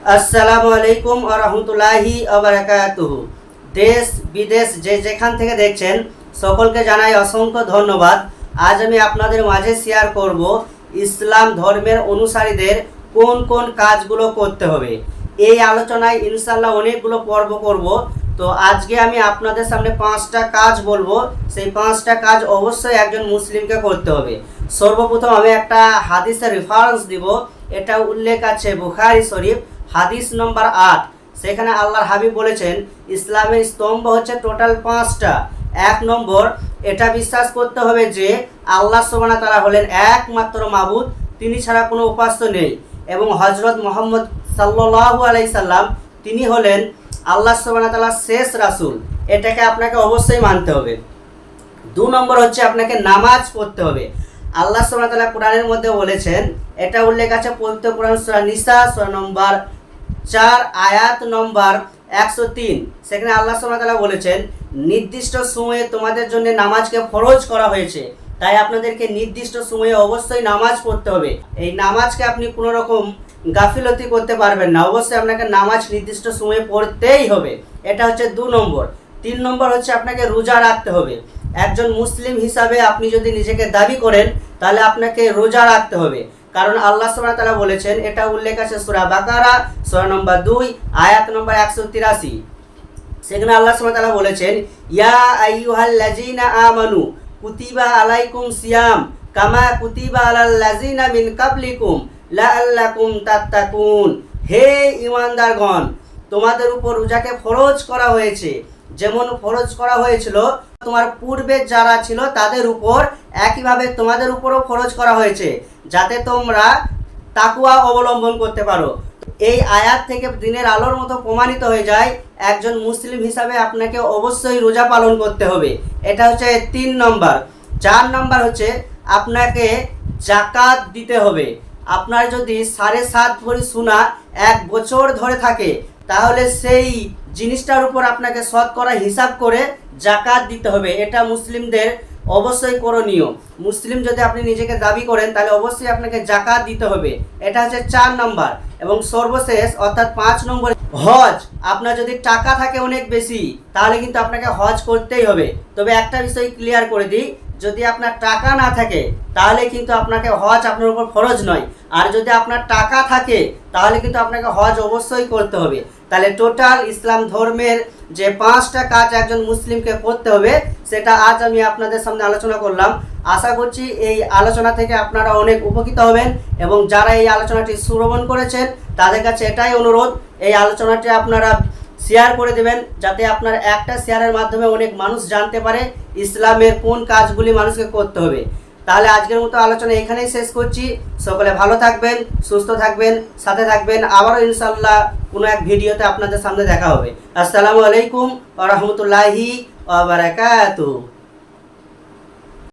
আসসালামু আলাইকুম ওয়া রাহমাতুল্লাহি ওয়া বারাকাতুহু। দেশ বিদেশ যে যেখান থেকে দেখছেন সকলকে জানাই অসংখ্য ধন্যবাদ। আজ আমি আপনাদের মাঝে শেয়ার করব ইসলাম ধর্মের অনুসারীদের কোন কোন কাজগুলো করতে হবে। এই আলোচনায় ইনশাআল্লাহ অনেকগুলো পর্ব করব। তো আজকে আমি আপনাদের সামনে 5টা কাজ বলবো, সেই 5টা কাজ অবশ্যই একজন মুসলিমকে করতে হবে। সর্বপ্রথম আমি একটা হাদিসের রেফারেন্স দিব। এটা উল্লেখ আছে বুখারী শরীফ হাদিস নম্বর 8। সেখানে আল্লাহর হাবিব বলেছেন ইসলামের স্তম্ভ হচ্ছে টোটাল 5টা। 1 নম্বর, এটা বিশ্বাস করতে হবে যে আল্লাহ সুবহানাহু ওয়া তাআলা হলেন একমাত্র মাবুদ, তিনি ছাড়া কোনো উপাস্য নেই, এবং হযরত মুহাম্মদ সাল্লাল্লাহু আলাইহি সাল্লাম তিনি হলেন আল্লাহ সুবহানাহু ওয়া তাআলার শেষ রাসূল। এটাকে আপনাকে অবশ্যই মানতে হবে। 2 নম্বর হচ্ছে আপনাকে নামাজ পড়তে হবে। আল্লাহ সুবহানাহু ওয়া তাআলা কোরআনের মধ্যে বলেছেন, এটা উল্লেখ আছে পবিত্র কোরআন সূরা নিসা সূরা নম্বর 4 আয়াত নম্বর 103। সেখানে আল্লাহ সুবহানাহু ওয়া তাআলা বলেছেন নির্দিষ্ট সময়ে তোমাদের জন্য নামাজকে ফরজ করা হয়েছে, তাই আপনাদেরকে নির্দিষ্ট সময়ে অবশ্যই নামাজ পড়তে হবে। এই নামাজকে আপনি কোনো রকম গাফিলতি করতে পারবেন না, অবশ্যই আপনাকে নামাজ নির্দিষ্ট সময়ে পড়তেই হবে। এটা হচ্ছে 2 নম্বর। 3 নম্বর হচ্ছে আপনাকে রোজা রাখতে হবে। একজন মুসলিম হিসাবে আপনি যদি নিজেকে দাবি করেন তাহলে আপনাকে রোজা রাখতে হবে, কারণ আল্লাহ সুবহানাহু ওয়া তাআলা বলেছেন, এটা উল্লেখ আছে সূরা বাকারা সূরা নম্বর 2 আয়াত নম্বর 183। সেখানে আল্লাহ সুবহানাহু ওয়া তাআলা বলেছেন ইয়া আইয়ুহাল্লাযীনা আমানু কুতিবা আলাইকুম সিয়াম কামা কুতিবা আলাল লাযীনা মিন কাবলিকুম লাআল্লাকুম তাত্তাকুন। হে ঈমানদারগণ, তোমাদের উপর রোজাকে ফরজ করা হয়েছে, যেমন ফরজ করা হয়েছিল তোমার পূর্বে যারা ছিল তাদের উপর, একইভাবে তোমাদের উপরও ফরজ করা হয়েছে, যাতে তোমরা তাকওয়া অবলম্বন করতে পারো। এই আয়াত থেকে দিনের আলোর মতো প্রমাণিত হয়ে যায় একজন মুসলিম হিসাবে আপনাকে অবশ্যই রোজা পালন করতে হবে। এটা হচ্ছে 3 নম্বর। 4 নম্বর হচ্ছে আপনাকে যাকাত দিতে হবে। আপনার যদি 7.5 ভরি সোনা 1 বছর ধরে থাকে তাহলে সেই জিনিসটার উপর আপনাকে শতকরা হিসাব করে যাকাত দিতে হবে। এটা মুসলিমদের অবশ্যই করণীয়। মুসলিম যদি আপনি নিজেকে দাবি করেন তাহলে অবশ্যই আপনাকে যাকাত দিতে হবে। এটা হচ্ছে 4 নম্বর। এবং সর্বশেষ অর্থাৎ 5 নম্বর, হজ। আপনার যদি টাকা থাকে অনেক বেশি তাহলে কিন্তু আপনাকে হজ করতেই হবে। তবে একটা বিষয় ক্লিয়ার করে দিই, যদি আপনার টাকা না থাকে তাহলে কিন্তু আপনাকে হজ আপনার উপর ফরজ নয়, আর যদি আপনার টাকা থাকে তাহলে কিন্তু আপনাকে হজ অবশ্যই করতে হবে। তাহলে টোটাল ইসলাম ধর্মের যে 5টা কাজ একজন মুসলিমকে করতে হবে সেটা আজ আমি আপনাদের সামনে আলোচনা করলাম। আশা করছি এই আলোচনা থেকে আপনারা অনেক উপকৃত হবেন, এবং যারা এই আলোচনাটি শ্রবণ করেছেন তাদের কাছে এটাই অনুরোধ, এই আলোচনাটি আপনারা শেয়ার করে দেবেন, যাতে আপনার একটা শেয়ারের মাধ্যমে অনেক মানুষ জানতে পারে ইসলামের কোন কাজগুলি মানুষকে করতে হবে। তাহলে আজকের মতো আলোচনা এখানেই শেষ করছি। সকলে ভালো থাকবেন, সুস্থ থাকবেন, সাথে থাকবেন। আবারও ইনশাআল্লাহ কোনো এক ভিডিওতে আপনাদের সামনে দেখা হবে। আসসালামু আলাইকুম ওয়া রাহমাতুল্লাহি ওয়া বারাকাতুহু।